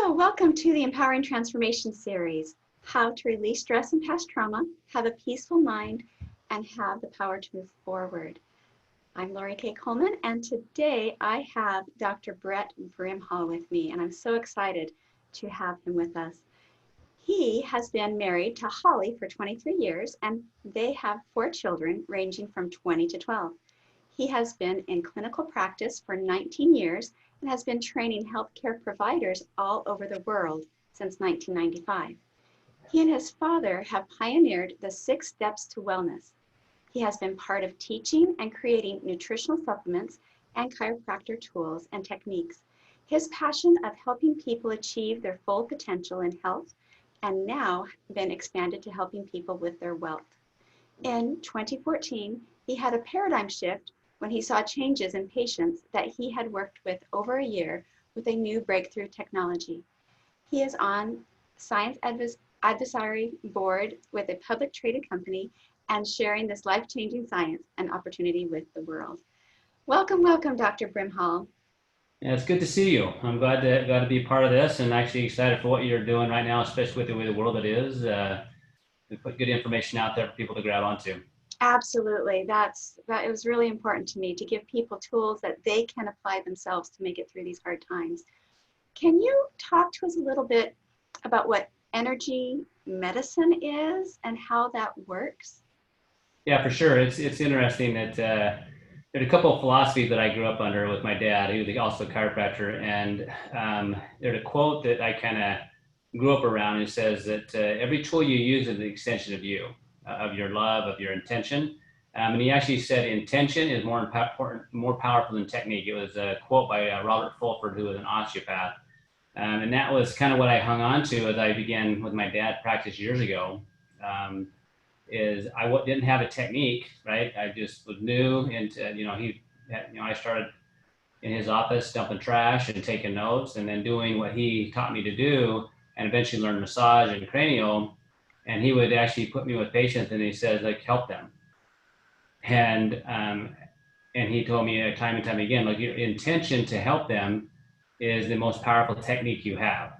Welcome to the Empowering Transformation series, how to release stress and past trauma, have a peaceful mind, and have the power to move forward. I'm Lori K. Coleman, and today I have Dr. Brett Brimhall with me, and I'm so excited to have him with us. He has been married to Holly for 23 years, and they have 4 children ranging from 20 to 12. He has been in clinical practice for 19 years and has been training healthcare providers all over the world since 1995. He and his father have pioneered the 6 steps to wellness. He has been part of teaching and creating nutritional supplements and chiropractor tools and techniques. His passion of helping people achieve their full potential in health and now been expanded to helping people with their wealth. In 2014, he had a paradigm shift when he saw changes in patients that he had worked with over a year with a new breakthrough technology. He is on Science Advisory Board with a public traded company and sharing this life-changing science and opportunity with the world. Welcome, welcome, Dr. Brimhall. Yeah, it's good to see you. I'm glad to be a part of this, and actually excited for what you're doing right now, especially with the way the world it is. We put good information out there for people to grab onto. Absolutely. That was really important to me, to give people tools that they can apply themselves to make it through these hard times. Can you talk to us a little bit about what energy medicine is and how that works? Yeah, for sure. It's interesting that there's a couple of philosophies that I grew up under with my dad, who was also a chiropractor, and there's a quote that I kind of grew up around. It says that every tool you use is an extension of you. Of your love, of your intention. And he actually said intention is more important, more powerful than technique. It was a quote by Robert Fulford, who was an osteopath. And that was kind of what I hung on to as I began with my dad practice years ago, is I didn't have a technique, right? I just was new, and I started in his office dumping trash and taking notes and then doing what he taught me to do, and eventually learned massage and cranial. And he would actually put me with patients, and he says, like, help them. And he told me time and time again, like, your intention to help them is the most powerful technique you have.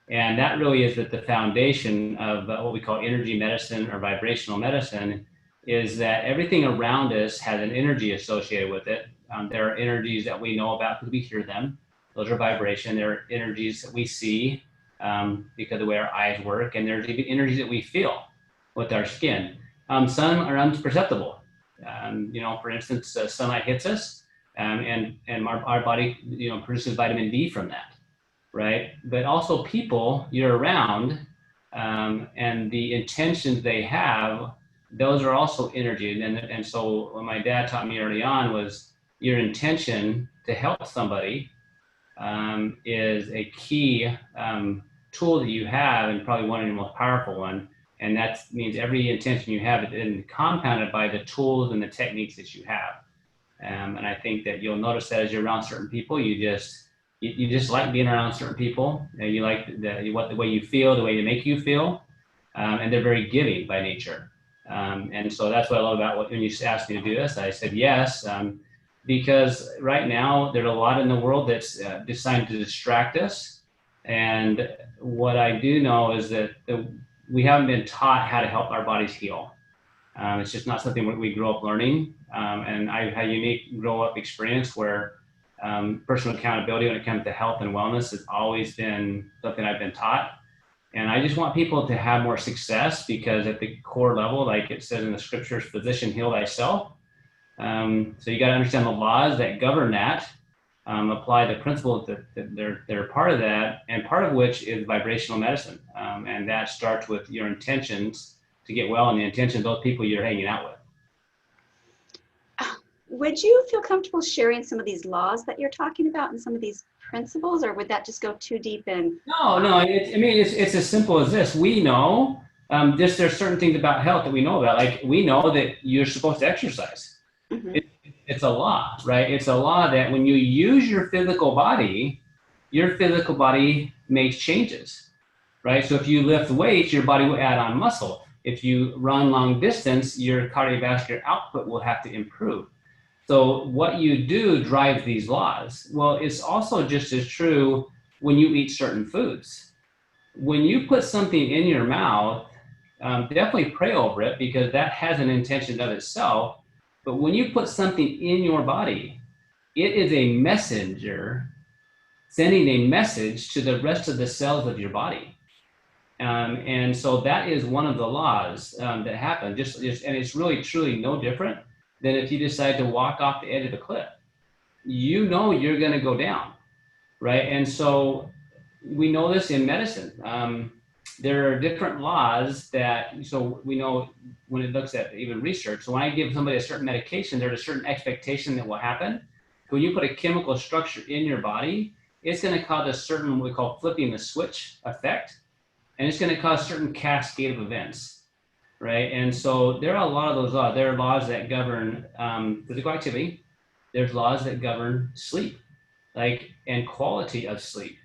And that really is the foundation of what we call energy medicine or vibrational medicine, is that everything around us has an energy associated with it. There are energies that we know about because we hear them. Those are vibration. There are energies that we see, because of the way our eyes work, and there's even energies that we feel with our skin. Some are imperceptible. For instance, sunlight hits us, and our body, produces vitamin D from that, right? But also people you're around, and the intentions they have, those are also energy. And so what my dad taught me early on was your intention to help somebody is a key tool that you have, and probably one of the most powerful one. And that means every intention you have is compounded by the tools and the techniques that you have. And I think that you'll notice that as you're around certain people, you just like being around certain people. You like the way you feel, the way they make you feel, and they're very giving by nature. And so that's what I love about when you asked me to do this. I said yes. Because right now there's a lot in the world that's designed to distract us. And what I do know is that we haven't been taught how to help our bodies heal. It's just not something we grew up learning. And I've had a unique grow-up experience where personal accountability when it comes to health and wellness has always been something I've been taught. And I just want people to have more success, because at the core level, like it says in the scriptures, physician, heal thyself. So you got to understand the laws that govern that, apply the principles that they're part of that, and part of which is vibrational medicine. And that starts with your intentions to get well, and the intention of those people you're hanging out with. Would you feel comfortable sharing some of these laws that you're talking about and some of these principles, or would that just go too deep in? No. It's as simple as this. We know, there's certain things about health that we know about. Like, we know that you're supposed to exercise. Mm-hmm. It's a law, right? It's a law that when you use your physical body makes changes, right? So if you lift weights, your body will add on muscle. If you run long distance, your cardiovascular output will have to improve. So what you do drives these laws. Well, it's also just as true when you eat certain foods. When you put something in your mouth, definitely pray over it because that has an intention of itself. But when you put something in your body, it is a messenger sending a message to the rest of the cells of your body. And so that is one of the laws that happen. And it's really truly no different than if you decide to walk off the edge of a cliff. You know you're going to go down, right? And so we know this in medicine. There are different laws so we know when it looks at even research. So when I give somebody a certain medication, there's a certain expectation that will happen. When you put a chemical structure in your body, it's going to cause a certain, what we call flipping the switch effect, and it's going to cause certain cascade of events, right? And so there are a lot of those laws. There are laws that govern physical activity. There's laws that govern sleep, and quality of sleep.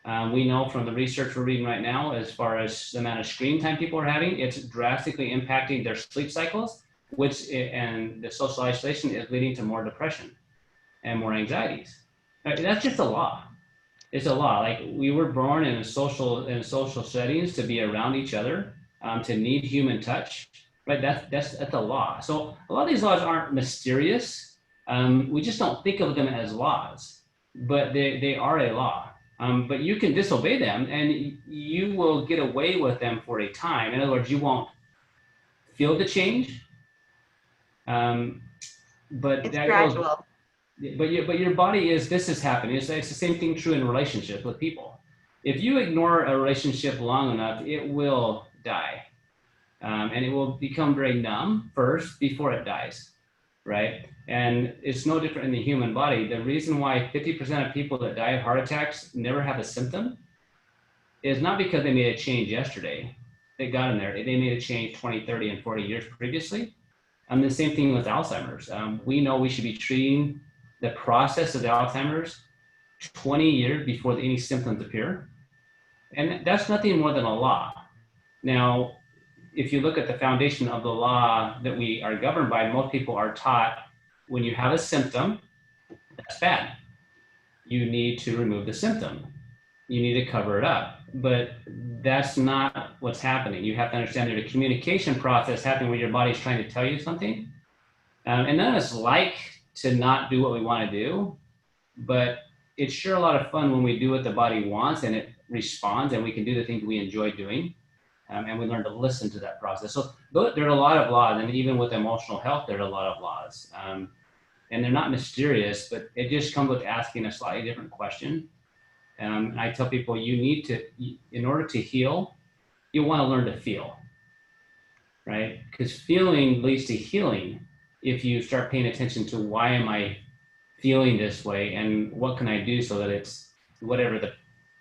We know from the research we're reading right now, as far as the amount of screen time people are having, it's drastically impacting their sleep cycles, and the social isolation is leading to more depression and more anxieties. That's just a law. It's a law. Like, we were born in social settings to be around each other, to need human touch, right? That's a law. So a lot of these laws aren't mysterious. We just don't think of them as laws, but they are a law. But you can disobey them and you will get away with them for a time. In other words, you won't feel the change. But It's that goes, gradual. but your body this is happening. It's the same thing true in relationships with people. If you ignore a relationship long enough, it will die. And it will become very numb first before it dies, right? And it's no different in the human body. The reason why 50% of people that die of heart attacks never have a symptom is not because they made a change yesterday. They got in there. They made a change 20, 30, and 40 years previously. The same thing with Alzheimer's. We know we should be treating the process of the Alzheimer's 20 years before any symptoms appear. And that's nothing more than a law. Now, if you look at the foundation of the law that we are governed by, most people are taught when you have a symptom, that's bad. You need to remove the symptom. You need to cover it up. But that's not what's happening. You have to understand there's a communication process happening where your body's trying to tell you something. And none of us like to not do what we want to do, but it's sure a lot of fun when we do what the body wants and it responds and we can do the things we enjoy doing. And we learn to listen to that process. So there are a lot of laws, and even with emotional health, there are a lot of laws. And they're not mysterious, but it just comes with asking a slightly different question. I tell people in order to heal, you want to learn to feel, right? Because feeling leads to healing if you start paying attention to why am I feeling this way and what can I do so that it's whatever the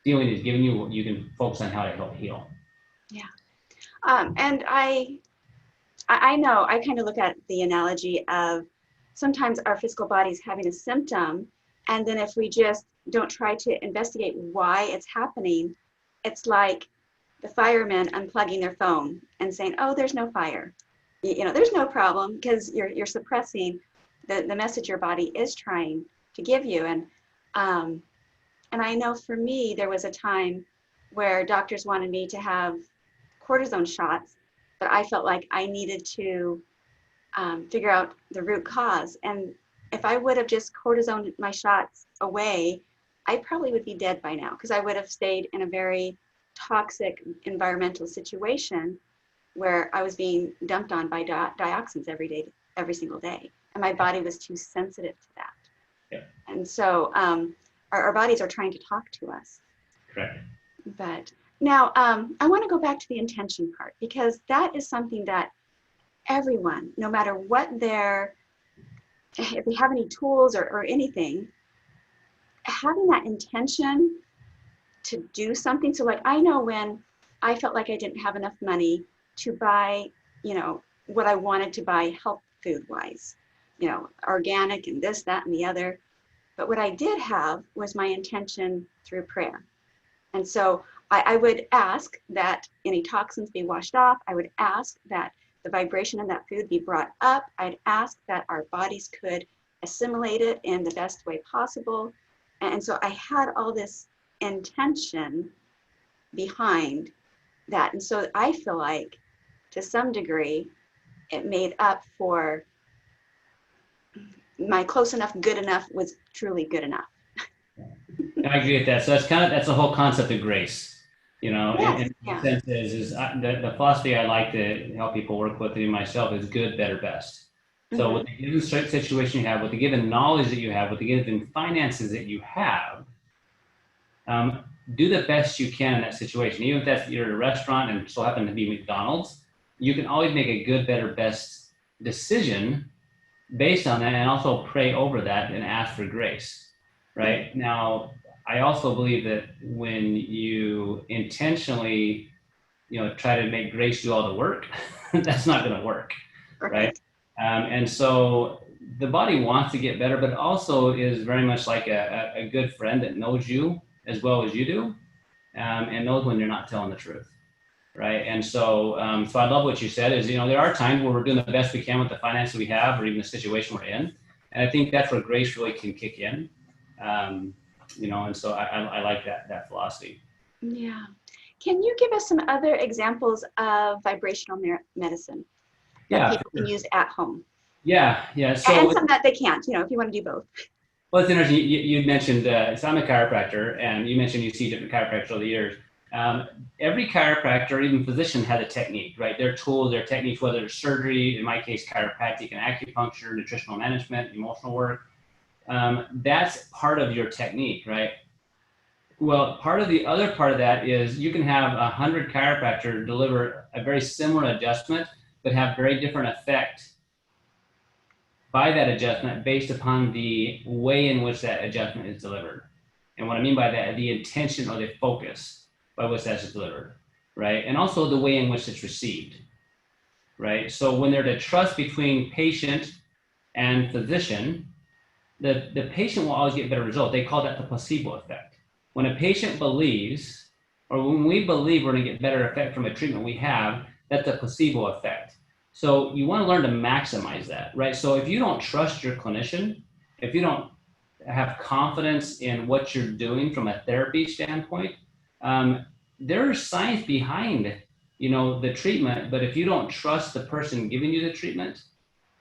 feeling is giving you, you can focus on how to help heal. Yeah. And I know I kind of look at the analogy of sometimes our physical body is having a symptom, and then if we just don't try to investigate why it's happening, it's like the firemen unplugging their phone and saying, "Oh, there's no fire." There's no problem, because you're suppressing the message your body is trying to give you. And I know for me, there was a time where doctors wanted me to have cortisone shots, but I felt like I needed to figure out the root cause. And if I would have just cortisone my shots away, I probably would be dead by now, because I would have stayed in a very toxic environmental situation where I was being dumped on by dioxins every single day. And my body was too sensitive to that. Yeah. And so our bodies are trying to talk to us. Correct. But now I want to go back to the intention part, because that is something that everyone, no matter if they have any tools or anything, having that intention to do something. So like, I know when I felt like I didn't have enough money to buy, what I wanted to buy health food wise, organic and this, that, and the other. But what I did have was my intention through prayer. And so I would ask that any toxins be washed off. I would ask that the vibration of that food be brought up. I'd ask that our bodies could assimilate it in the best way possible. And so I had all this intention behind that. And so I feel like to some degree, it made up for my close enough, good enough was truly good enough. I agree with that. So that's the whole concept of grace, Yes, and the yeah. sense the philosophy I like to help people work with, even myself, is good, better, best. So with the given situation you have, with the given knowledge that you have, with the given finances that you have, do the best you can in that situation. Even if you're at a restaurant and so happen to be McDonald's, you can always make a good, better, best decision based on that, and also pray over that and ask for grace. Right now, I also believe that when you intentionally, try to make grace do all the work, that's not going to work, right? And so the body wants to get better, but also is very much like a good friend that knows you as well as you do, and knows when you're not telling the truth, right? And so, so I love what you said. Is there are times where we're doing the best we can with the finances we have, or even the situation we're in, and I think that's where grace really can kick in. And so I like that philosophy. Yeah. Can you give us some other examples of vibrational medicine that people can use at home? Yeah. So, and some that they can't, if you want to do both. Well, it's interesting. You mentioned, so I'm a chiropractor, and you mentioned you see different chiropractors over the years. Every chiropractor, or even physician, has a technique, right? Their tools, their techniques, whether it's surgery, in my case, chiropractic and acupuncture, nutritional management, emotional work. That's part of your technique, right? Well, the other part of that is you can have 100 chiropractors deliver a very similar adjustment, but have very different effect by that adjustment based upon the way in which that adjustment is delivered. And what I mean by that, the intention or the focus by which that's delivered, right? And also the way in which it's received, right? So when there's a trust between patient and physician, the patient will always get better results. They call that the placebo effect. When a patient believes, or when we believe we're going to get better effect from a treatment we have, that's a placebo effect. So you want to learn to maximize that, right? So if you don't trust your clinician, if you don't have confidence in what you're doing from a therapy standpoint, there's science behind, the treatment, but if you don't trust the person giving you the treatment,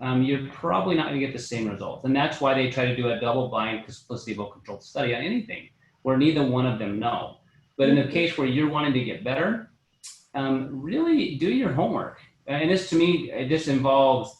you're probably not going to get the same results. And that's why they try to do a double-blind placebo-controlled study on anything where neither one of them know. But in the case where you're wanting to get better, really do your homework. And this, to me, this involves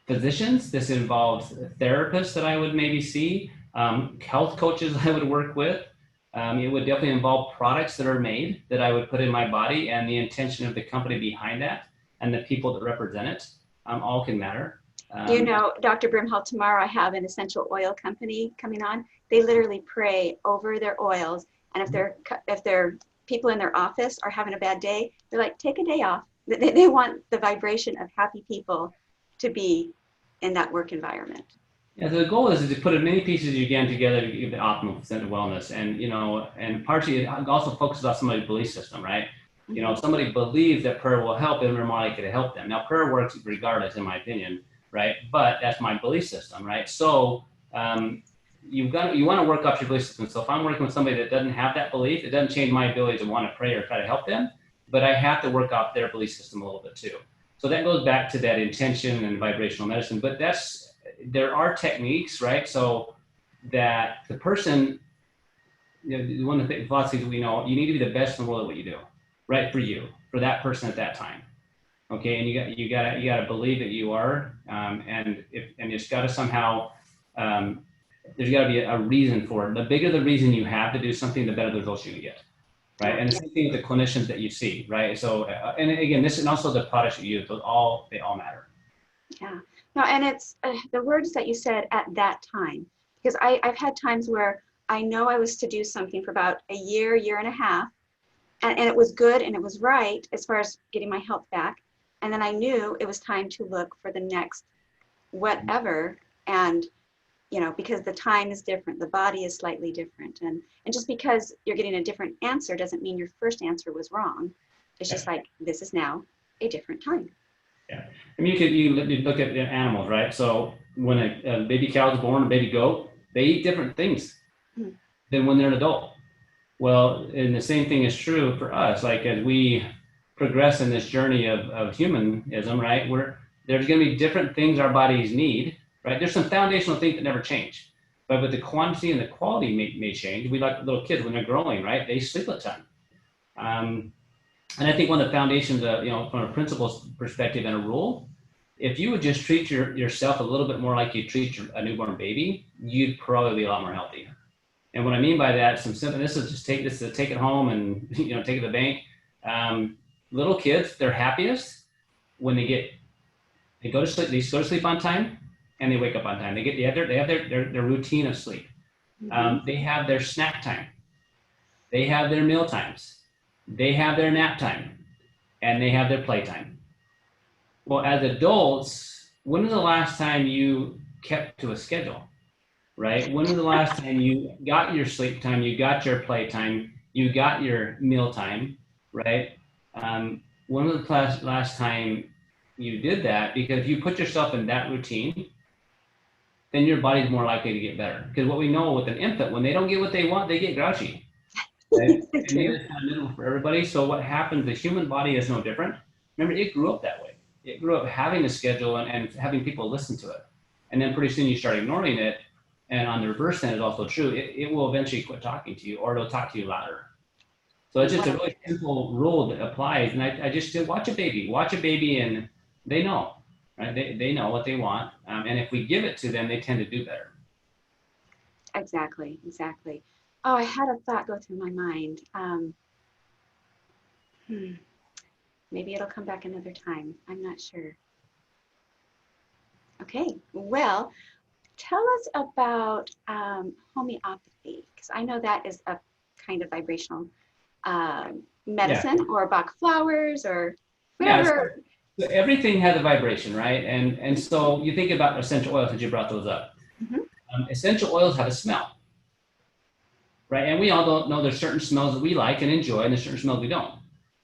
physicians. This involves therapists that I would maybe see, health coaches I would work with. It would definitely involve products that are made that I would put in my body, and the intention of the company behind that and the people that represent it, all can matter. Dr. Brimhall, tomorrow I have an essential oil company coming on. They literally pray over their oils. And if their people in their office are having a bad day, they're like, take a day off. They want the vibration of happy people to be in that work environment. Yeah, so the goal is to put as many pieces as you can together to give the optimal sense of wellness. And partially it also focuses on somebody's belief system, right? If somebody believes that prayer will help them, they're more likely to help them. Now, prayer works regardless, in my opinion, right? But that's my belief system, right? So you want to work up your belief system. So if I'm working with somebody that doesn't have that belief, it doesn't change my ability to want to pray or try to help them, but I have to work off their belief system a little bit too. So that goes back to that intention and vibrational medicine. But there are techniques, right? So that the person, one of the philosophies we know, you need to be the best in the world at what you do, right? For you, for that person at that time. Okay, and you got to believe that you are, and it's got to somehow, there's got to be a reason for it. The bigger the reason you have to do something, the better the results you can get, right? And the same thing with the clinicians that you see, right? So, and again, this and also the products you use, they all matter. Yeah, no, and it's the words that you said at that time, because I've had times where I know I was to do something for about a year and a half, and it was good and it was right as far as getting my health back. And then I knew it was time to look for the next whatever. And, because the time is different, the body is slightly different. And just because you're getting a different answer doesn't mean your first answer was wrong. It's just like, this is now a different time. Yeah. I mean, you look at animals, right? So when a baby cow is born, a baby goat, they eat different things. than when they're an adult. Well, and the same thing is true for us. Like as we progress in this journey of humanism, right? There's going to be different things our bodies need, right? There's some foundational things that never change, but the quantity and the quality may change. We like little kids when they're growing, right? They sleep a ton. And I think one of the foundations of, from a principles perspective and a rule, if you would just treat yourself a little bit more like you treat a newborn baby, you'd probably be a lot more healthy. And what I mean by that, some simple, this is just take it home and, take it to the bank. Little kids, they're happiest when they go to sleep, they go to sleep on time and they wake up on time. They have their routine of sleep. They have their snack time. They have their meal times. They have their nap time and they have their playtime. Well, as adults, when was the last time you kept to a schedule, right? When was the last time you got your sleep time, you got your playtime, you got your meal time, right? When was the last time you did that? Because if you put yourself in that routine, then your body's more likely to get better. Because what we know with an infant, when they don't get what they want, they get grouchy. Right? And it's kind of middle for everybody. So what happens, the human body is no different. Remember, it grew up that way. It grew up having a schedule and having people listen to it. And then pretty soon you start ignoring it. And on the reverse end is also true. It will eventually quit talking to you, or it'll talk to you louder. So it's just a really simple rule that applies. And I just said, watch a baby and they know, right? They know what they want. And if we give it to them, they tend to do better. Exactly. Oh, I had a thought go through my mind. Maybe it'll come back another time. I'm not sure. Okay, well, tell us about homeopathy, because I know that is a kind of vibrational medicine, or Bach flowers, or whatever. So everything has a vibration, right? And so you think about essential oils, since you brought those up. Essential oils have a smell, right? And we all don't know there's certain smells that we like and enjoy, and there's certain smells we don't.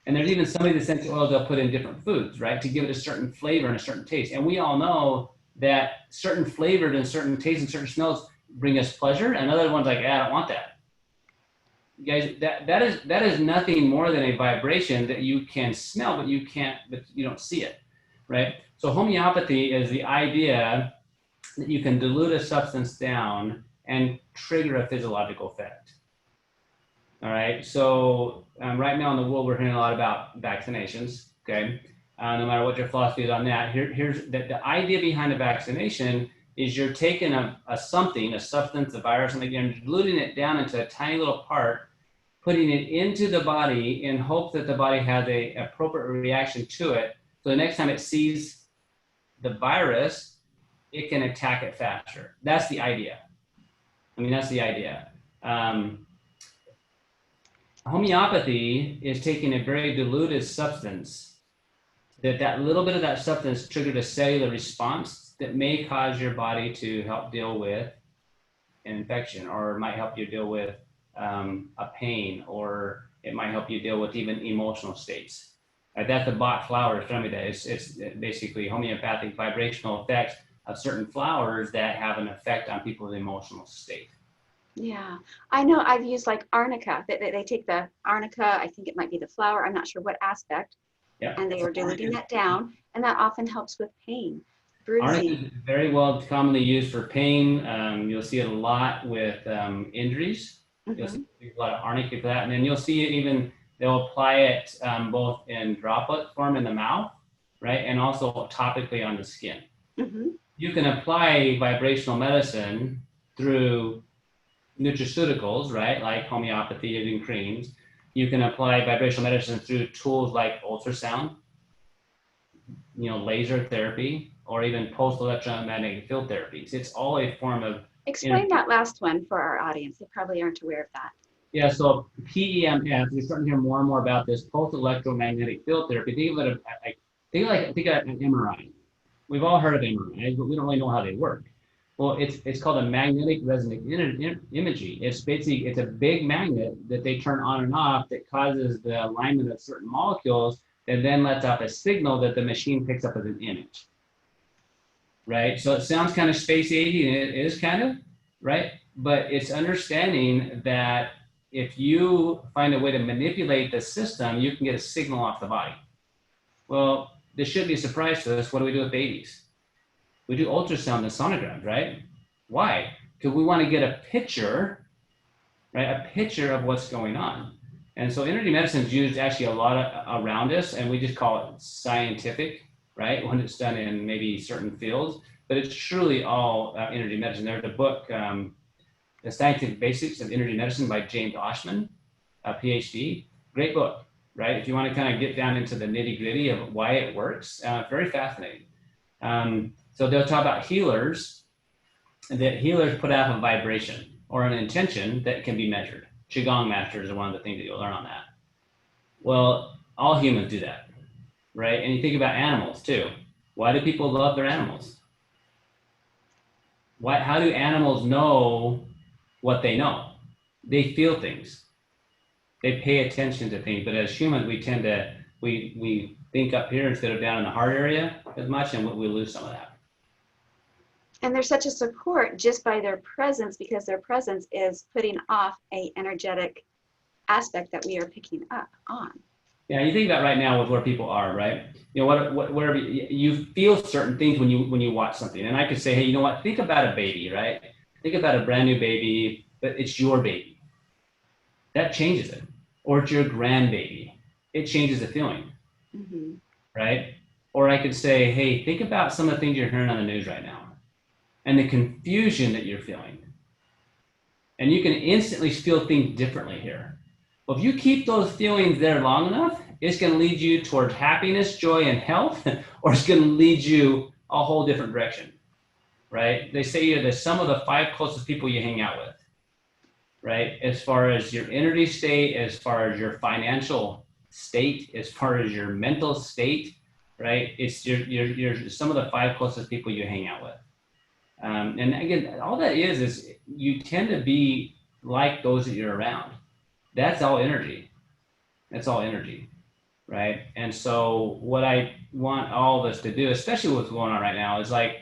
And there's even some of the essential oils they'll put in different foods, right, to give it a certain flavor and a certain taste. And we all know that certain flavored and certain tastes and certain smells bring us pleasure, and other ones like, I don't want that. You guys, that is nothing more than a vibration that you can smell, but you don't see it, right? So homeopathy is the idea that you can dilute a substance down and trigger a physiological effect. All right. So right now in the world, we're hearing a lot about vaccinations. Okay. No matter what your philosophy is on that, here's the idea behind a vaccination is you're taking a substance, a virus, and you're diluting it down into a tiny little part, putting it into the body in hopes that the body has a appropriate reaction to it. So the next time it sees the virus, it can attack it faster. That's the idea. That's the idea. Homeopathy is taking a very diluted substance, that little bit of that substance triggered a cellular response that may cause your body to help deal with an infection, or it might help you deal with a pain, or it might help you deal with even emotional states. That's the Bach flowers remedy. It's basically homeopathic vibrational effects of certain flowers that have an effect on people's emotional state. Yeah, I know I've used like arnica. They take the arnica, I think it might be the flower, I'm not sure what aspect, and they are diluting that down, and that often helps with pain, bruising. Arnica is very well commonly used for pain. You'll see it a lot with injuries. You'll see a lot of arnica for that, and then you'll see it even, they'll apply it both in droplet form in the mouth, right, and also topically on the skin. You can apply vibrational medicine through nutraceuticals, right, like homeopathy using creams. You can apply vibrational medicine through tools like ultrasound, laser therapy, or even post-electromagnetic field therapies. It's all a form of... Explain that last one for our audience. They probably aren't aware of that. Yeah, so PEMF, you're starting to hear more and more about this post-electromagnetic field therapy. Think of an MRI. We've all heard of MRIs, but we don't really know how they work. Well, it's called a magnetic resonant imaging. It's a big magnet that they turn on and off that causes the alignment of certain molecules that then lets off a signal that the machine picks up as an image. Right? So it sounds kind of space-agey, and it is kind of, right? But it's understanding that if you find a way to manipulate the system, you can get a signal off the body. Well, this shouldn't be a surprise to us. What do we do with babies? We do ultrasound and sonograms, right? Why? Because we want to get a picture, right? A picture of what's going on. And so energy medicine is used actually a lot around us, and we just call it scientific, right? When it's done in maybe certain fields, but it's truly all energy medicine. There's a book, The Scientific Basics of Energy Medicine by James Oshman, a PhD. Great book, right? If you want to kind of get down into the nitty gritty of why it works, very fascinating. So they'll talk about healers, that healers put out a vibration or an intention that can be measured. Qigong masters are one of the things that you'll learn on that. Well, all humans do that, right? And you think about animals too. Why do people love their animals? How do animals know what they know? They feel things. They pay attention to things. But as humans, we tend to, we think up here instead of down in the heart area as much, and we lose some of that. And there's such a support just by their presence, because their presence is putting off a energetic aspect that we are picking up on. Yeah, you think about right now with where people are, right? You know, whatever you feel certain things when you watch something. And I could say, hey, you know what? Think about a baby, right? Think about a brand new baby, but it's your baby. That changes it. Or it's your grandbaby. It changes the feeling, Mm-hmm. right? Or I could say, hey, think about some of the things you're hearing on the news right now and the confusion that you're feeling. And you can instantly feel things differently here. Well, if you keep those feelings there long enough, it's going to lead you towards happiness, joy, and health, or it's going to lead you a whole different direction, right? They say you're the sum of the 5 closest people you hang out with, right? As far as your energy state, as far as your financial state, as far as your mental state, right? It's you're some of the 5 closest people you hang out with. And again, all that is you tend to be like those that you're around. That's all energy. That's all energy, right? And so what I want all of us to do, especially what's going on right now, is like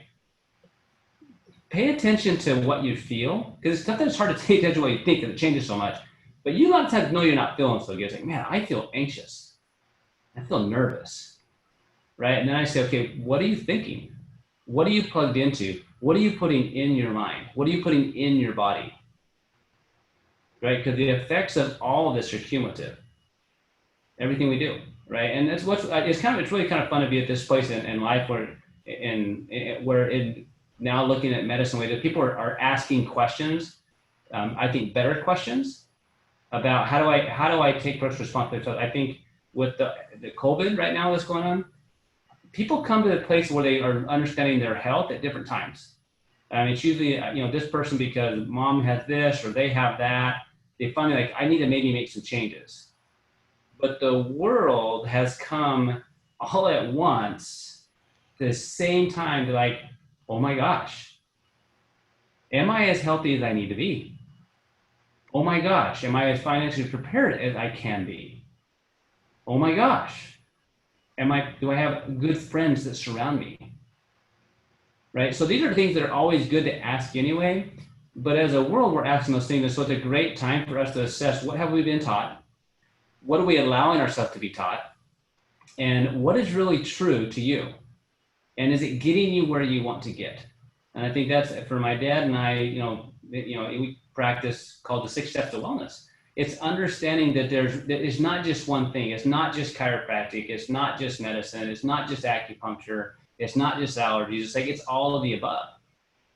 pay attention to what you feel, because sometimes it's hard to pay attention to what you think because it changes so much. But you a lot of times know you're not feeling so good. It's like, man, I feel anxious. I feel nervous, right? And then I say, okay, what are you thinking? What are you plugged into? What are you putting in your mind? What are you putting in your body? Right? Because the effects of all of this are cumulative. Everything we do, right? And that's what's it's really kind of fun to be at this place in life where now looking at medicine, that people are asking questions. I think better questions about how do I take personal responsibility. So I think with the COVID right now that's going on, people come to the place where they are understanding their health at different times. I mean, it's usually, this person because mom has this or they have that. They finally like, I need to maybe make some changes. But the world has come all at once, the same time to like, oh my gosh, am I as healthy as I need to be? Oh my gosh, am I as financially prepared as I can be? Oh my gosh, do I have good friends that surround me? Right? So these are things that are always good to ask anyway. But as a world, we're asking those things. And so it's a great time for us to assess what have we been taught? What are we allowing ourselves to be taught? And what is really true to you? And is it getting you where you want to get? And I think that's for my dad and I, we practice called the 6 steps to wellness. It's understanding that it's not just one thing. It's not just chiropractic. It's not just medicine. It's not just acupuncture. It's not just allergies. It's like, it's all of the above,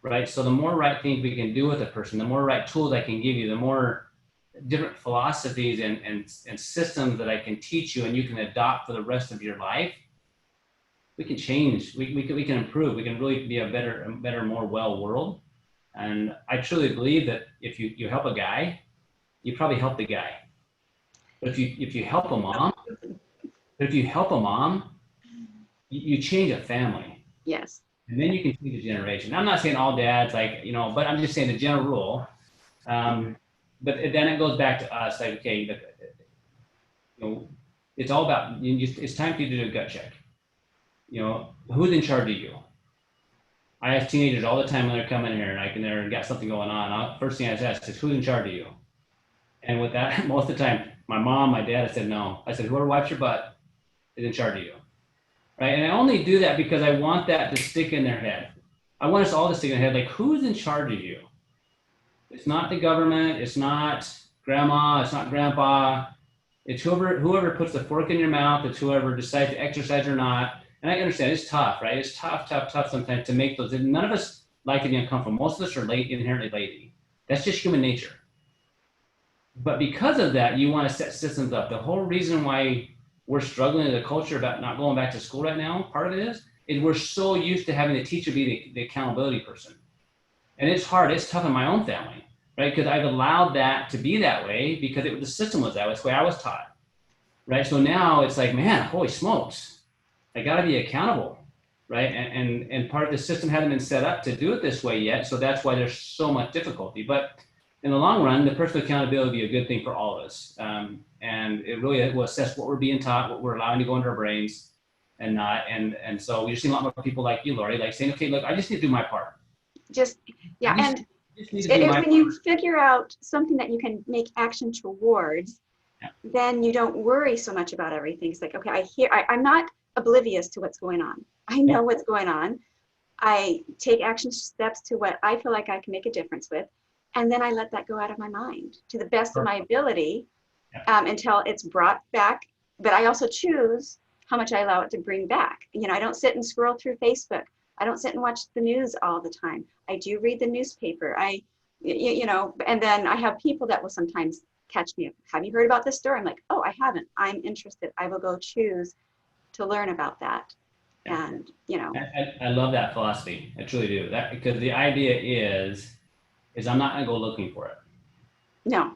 right? So the more right things we can do with a person, the more right tools I can give you, the more different philosophies and systems that I can teach you and you can adopt for the rest of your life, we can change, we can improve, we can really be a better, more well world. And I truly believe that if you help a guy, you probably help the guy. But if you help a mom, you change a family. Yes. And then you can change a generation. I'm not saying all dads, but I'm just saying the general rule. But then it goes back to us, like, okay, it's all about, it's time for you to do a gut check. Who's in charge of you? I ask teenagers all the time when they're coming here and they're got something going on. First thing I ask is, who's in charge of you? And with that, most of the time, my mom, my dad, I said, no. I said, whoever wipes your butt is in charge of you. Right? And I only do that because I want that to stick in their head. I want us all to stick in their head, like, who's in charge of you? It's not the government. It's not grandma. It's not grandpa. It's whoever puts the fork in your mouth. It's whoever decides to exercise or not. And I understand it's tough, right? It's tough sometimes to make those. None of us like to be uncomfortable. Most of us are inherently lazy. That's just human nature. But because of that, you want to set systems up. The whole reason why we're struggling in the culture about not going back to school right now, part of it is we're so used to having the teacher be the accountability person. And it's hard. It's tough in my own family, right? Because I've allowed that to be that way because the system was that way. It's the way I was taught, right? So now it's like, man, holy smokes, I got to be accountable, right? And part of the system hadn't been set up to do it this way yet. So that's why there's so much difficulty. But in the long run, the personal accountability will be a good thing for all of us. And it really will assess what we're being taught, what we're allowing to go into our brains and not. And so we've seen a lot more people like you, Lori, like saying, okay, look, I just need to do my part. Yeah. And when you figure out something that you can make action towards, then you don't worry so much about everything. It's like, okay, I'm not oblivious to what's going on. I know what's going on. I take action steps to what I feel like I can make a difference with. And then I let that go out of my mind to the best of my ability until it's brought back. But I also choose how much I allow it to bring back. I don't sit and scroll through Facebook. I don't sit and watch the news all the time. I do read the newspaper. And then I have people that will sometimes catch me. Have you heard about this story? I'm like, oh, I haven't. I'm interested. I will go choose to learn about that. And, I love that philosophy. I truly do. That because the idea is I'm not going to go looking for it. No.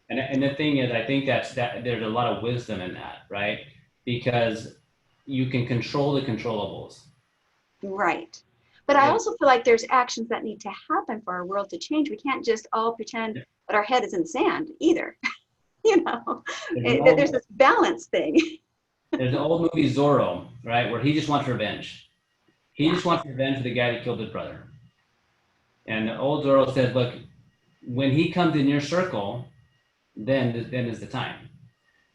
And the thing is, I think that there's a lot of wisdom in that, right? Because you can control the controllables. Right. But I also feel like there's actions that need to happen for our world to change. We can't just all pretend that our head is in sand either. There's this balance thing. There's an old movie Zorro, right, where he just wants revenge. He just wants revenge for the guy that killed his brother. And the old Zorro says, look, when he comes in your circle, then is the time,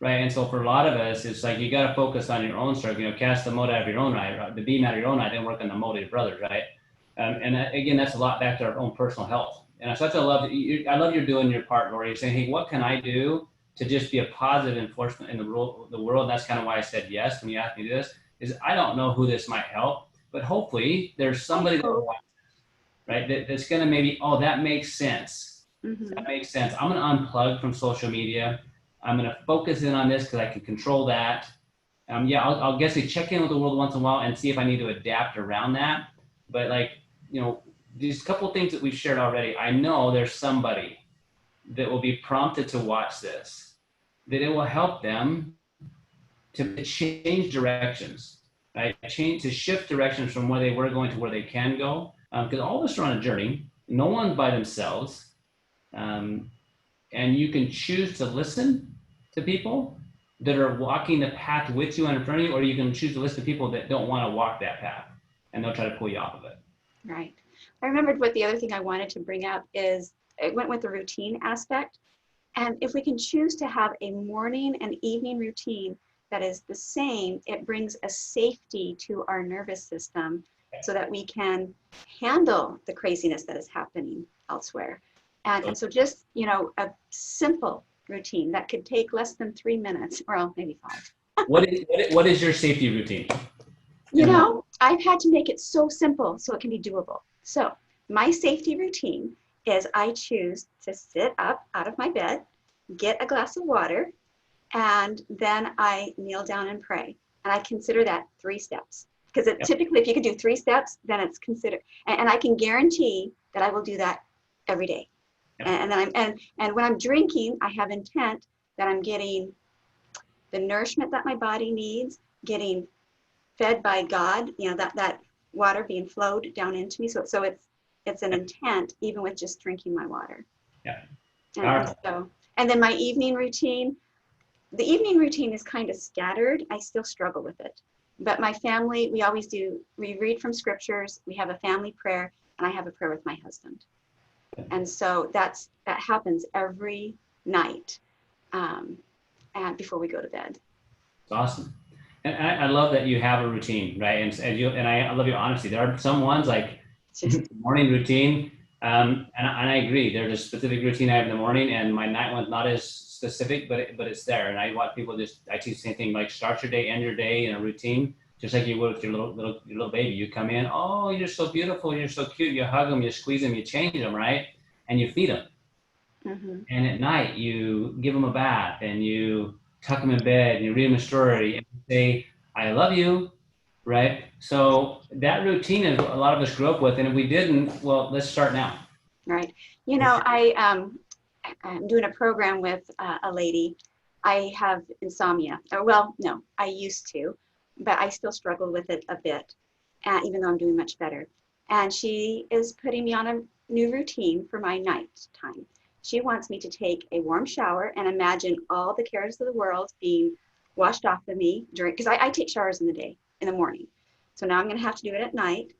right? And so for a lot of us, it's like you got to focus on your own circle. Cast the mote out of your own eye, right? The beam out of your own eye, then work on the mote of your brothers, right? And again, that's a lot back to our own personal health. And I love you're doing your part, Lori. You're saying, hey, what can I do to just be a positive enforcement in the world? And that's kind of why I said yes when you asked me this. Is I don't know who this might help, but hopefully there's somebody that will watch this, right? That's going to maybe, oh, that makes sense. Mm-hmm. That makes sense. I'm going to unplug from social media. I'm going to focus in on this because I can control that. I'll guess we check in with the world once in a while and see if I need to adapt around that. But these couple of things that we've shared already, I know there's somebody that will be prompted to watch this, that it will help them to change directions, right? To shift directions from where they were going to where they can go. Because all of us are on a journey. No one's by themselves. And you can choose to listen to people that are walking the path with you and in front of you, or you can choose to listen to people that don't want to walk that path, and they'll try to pull you off of it. Right. I remembered what the other thing I wanted to bring up is it went with the routine aspect. And if we can choose to have a morning and evening routine that is the same, it brings a safety to our nervous system so that we can handle the craziness that is happening elsewhere. And so just, a simple routine that could take less than 3 minutes, or maybe 5. What is your safety routine? I've had to make it so simple so it can be doable. So my safety routine is I choose to sit up out of my bed, get a glass of water, and then I kneel down and pray. And I consider that 3 steps. Because typically, if you can do 3 steps, then it's considered. And I can guarantee that I will do that every day. And then and when I'm drinking, I have intent that I'm getting the nourishment that my body needs, getting fed by God, that water being flowed down into me. So it's an intent even with just drinking my water. Yeah. And then my evening routine, the evening routine is kind of scattered. I still struggle with it. But my family, we read from scriptures, we have a family prayer, and I have a prayer with my husband. And so that happens every night, and before we go to bed. It's awesome. And I love that you have a routine, right? And I love your honesty. There are some ones like morning routine, and I agree. There's a specific routine I have in the morning, and my night one's not as specific, but it's there. And I want people I teach the same thing, like start your day, end your day in a routine, just like you would with your little baby. You come in, oh, you're so beautiful, you're so cute. You hug them, you squeeze them, you change them, right? And you feed them. Mm-hmm. And at night, you give them a bath and you tuck them in bed and you read them a story and say, I love you, right? So that routine is what a lot of us grew up with. And if we didn't, well, let's start now. Right. You know, I'm doing a program with a lady. I have insomnia. Well, no, I used to, but I still struggle with it a bit, even though I'm doing much better. And she is putting me on a new routine for my night time. She wants me to take a warm shower and imagine all the cares of the world being washed off of me because I take showers in the morning. So now I'm going to have to do it at night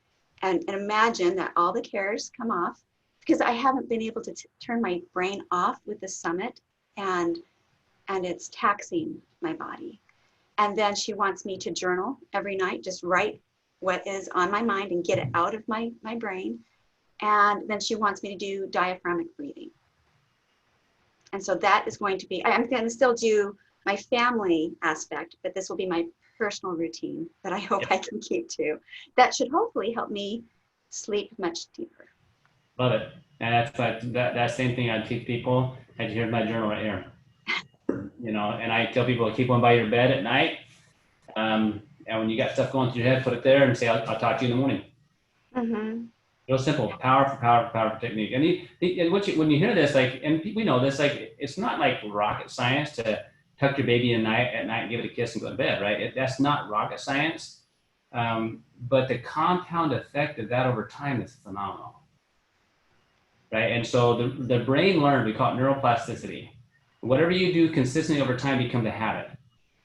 and imagine that all the cares come off, because I haven't been able to turn my brain off with the summit, and it's taxing my body. And then she wants me to journal every night, just write what is on my mind and get it out of my brain. And then she wants me to do diaphragmatic breathing. And so that is going to be, I'm going to still do my family aspect, but this will be my personal routine that I hope I can keep to. That should hopefully help me sleep much deeper. Love it. And that's like that same thing I teach people. I hear my journal right here. You know, and I tell people to keep one by your bed at night. And when you got stuff going through your head, put it there and say, I'll talk to you in the morning. Mm-hmm. Real simple, powerful technique. And when you hear this, like, and we know this, like, it's not like rocket science to tuck your baby at night, give it a kiss and go to bed, right? That's not rocket science. But the compound effect of that over time is phenomenal, right? And so the brain learned, we call it neuroplasticity. Whatever you do consistently over time becomes a habit.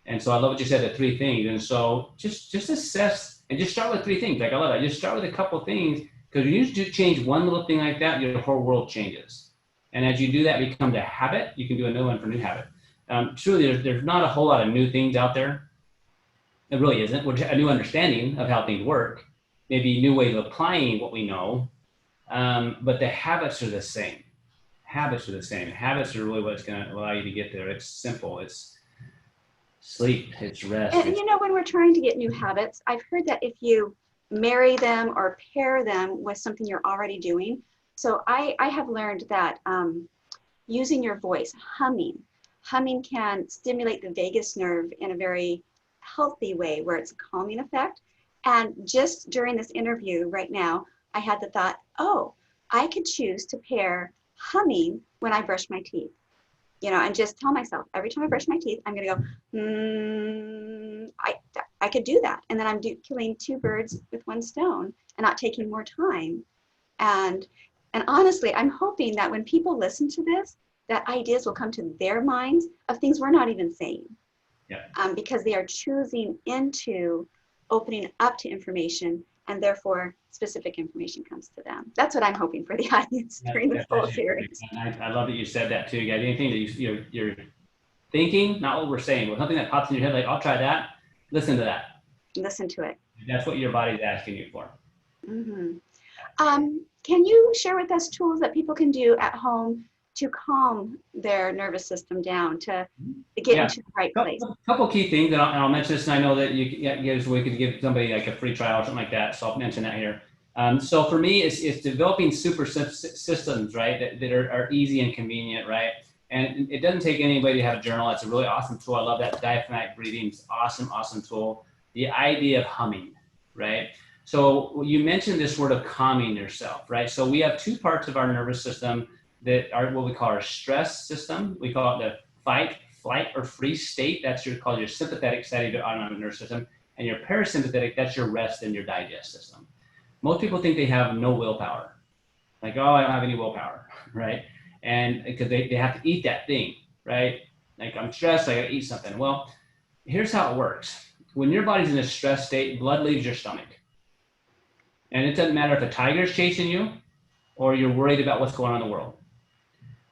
And so I love what you said, the 3 things. And so just assess and just start with 3 things. Like I love that. Just start with a couple of things. Because when you change one little thing like that, your whole world changes. And as you do that, it becomes a habit. You can do a new one for new habit. Truly, there's not a whole lot of new things out there. It really isn't. We're a new understanding of how things work, maybe new ways of applying what we know. But the habits are the same. Habits are really what's going to allow you to get there. It's simple. It's sleep. It's rest. And you know, when we're trying to get new habits, I've heard that if you marry them or pair them with something you're already doing. So I have learned that using your voice, humming can stimulate the vagus nerve in a very healthy way where it's a calming effect. And just during this interview right now, I had the thought, oh, I could choose to pair humming when I brush my teeth. You know, and just tell myself every time I brush my teeth, I'm going to go, I could do that. And then I'm killing 2 birds with 1 stone and not taking more time. And honestly, I'm hoping that when people listen to this, that ideas will come to their minds of things we're not even saying. Yeah. Because they are choosing into opening up to information, and therefore specific information comes to them. That's what I'm hoping for the audience during the full series. I love that you said that too, guys. Anything that you're thinking, not what we're saying, but something that pops in your head, like, I'll try that. Listen to that. Listen to it. That's what your body's asking you for. Mm-hmm. Can you share with us tools that people can do at home to calm their nervous system down, to get into the right place? A couple key things, and I'll mention this, and I know that we could give somebody like a free trial or something like that, so I'll mention that here. So for me, it's developing super systems, right, that are easy and convenient, right? And it doesn't take anybody to have a journal. It's a really awesome tool. I love that diaphragmatic breathing. It's awesome tool. The idea of humming, right? So you mentioned this word of calming yourself, right? So we have 2 parts of our nervous system that are what we call our stress system. We call it the fight, flight, or freeze state. That's called your sympathetic side of your nervous system. And your parasympathetic, that's your rest and your digest system. Most people think they have no willpower. Like, oh, I don't have any willpower, right? And because they have to eat that thing, right? Like, I'm stressed, I gotta eat something. Well, here's how it works. when your body's in a stress state, blood leaves your stomach. And it doesn't matter if a tiger is chasing you or you're worried about what's going on in the world.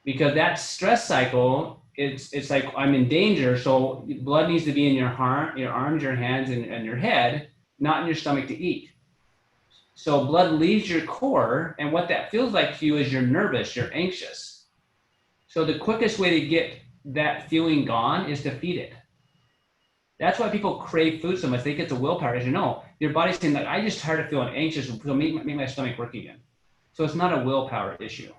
Because that stress cycle, it's like I'm in danger, so blood needs to be in your arms, your hands, and your head, not in your stomach to eat. So blood leaves your core, and what that feels like to you is you're nervous, you're anxious. So the quickest way to get that feeling gone is to feed it. That's why people crave food so much. They get the willpower. As you know, your body's saying like, I just tired of feeling anxious, so make my stomach work again. So it's not a willpower issue.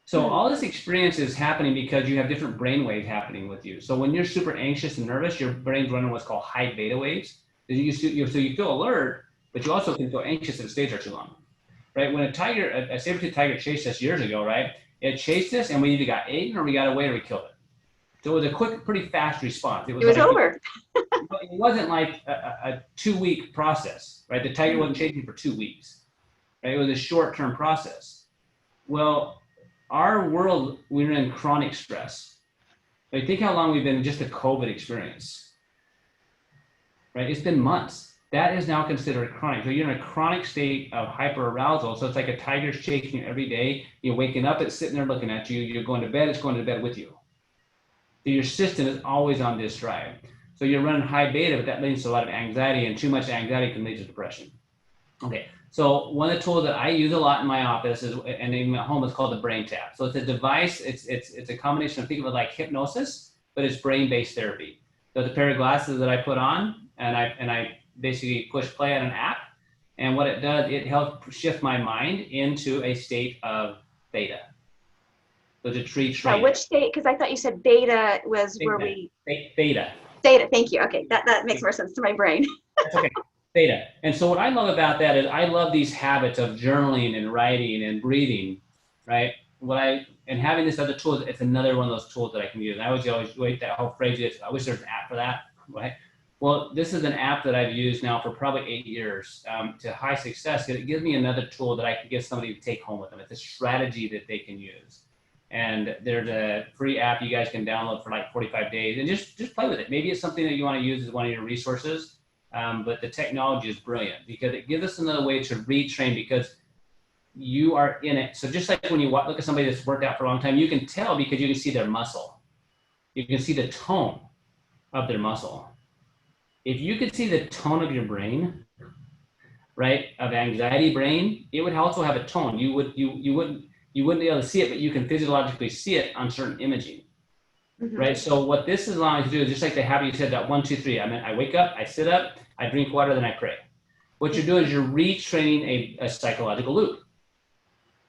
So all this experience is happening because you have different brain waves happening with you. So when you're super anxious and nervous, your brain's running what's called high beta waves. So you feel alert, but you also can feel anxious if it stays there too long, right? When a saber-tooth tiger chased us years ago, right? It chased us and we either got eaten or we got away or we killed it. So it was a quick, pretty fast response. It was over. It wasn't like a 2-week process, right? The tiger wasn't chasing for 2 weeks, right? It was a short-term process. Well, our world, we're in chronic stress. Like, think how long we've been in just a COVID experience, right? It's been months. That is now considered chronic. So you're in a chronic state of hyperarousal. So it's like a tiger's chasing you every day. You're waking up, it's sitting there looking at you. You're going to bed, it's going to bed with you. So your system is always on this drive. So you're running high beta, but that leads to a lot of anxiety, and too much anxiety can lead to depression. Okay, so one of the tools that I use a lot in my office is, and even at home, is called the Brain Tap. So it's a device. It's a combination of, think of it like hypnosis, but it's brain-based therapy. So it's a pair of glasses that I put on, and I basically push play on an app, and what it does, it helps shift my mind into a state of theta. So it's a tree trainer. Which state? Because I thought you said beta was Theta. where we. Theta. Theta. Thank you. Okay, that makes more sense to my brain. That's okay. Theta. And so what I love about that is I love these habits of journaling and writing and breathing, right? And having this other tool, it's another one of those tools that I can use. And I always wait that whole phrase. I wish there was an app for that, right? Well, this is an app that I've used now for probably 8 years to high success, because it gives me another tool that I can give somebody to take home with them. It's a strategy that they can use. And there's a free app you guys can download for like 45 days and just play with it. Maybe it's something that you want to use as one of your resources, but the technology is brilliant because it gives us another way to retrain, because you are in it. So just like when you look at somebody that's worked out for a long time, you can tell because you can see their muscle. You can see the tone of their muscle. If you could see the tone of your brain, right, of anxiety brain, it would also have a tone. You wouldn't be able to see it, but you can physiologically see it on certain imaging, right? So what this is allowing you to do is just like the habit you said, that 1, 2, 3. I wake up, I sit up, I drink water, then I pray. What you're doing is you're retraining a psychological loop,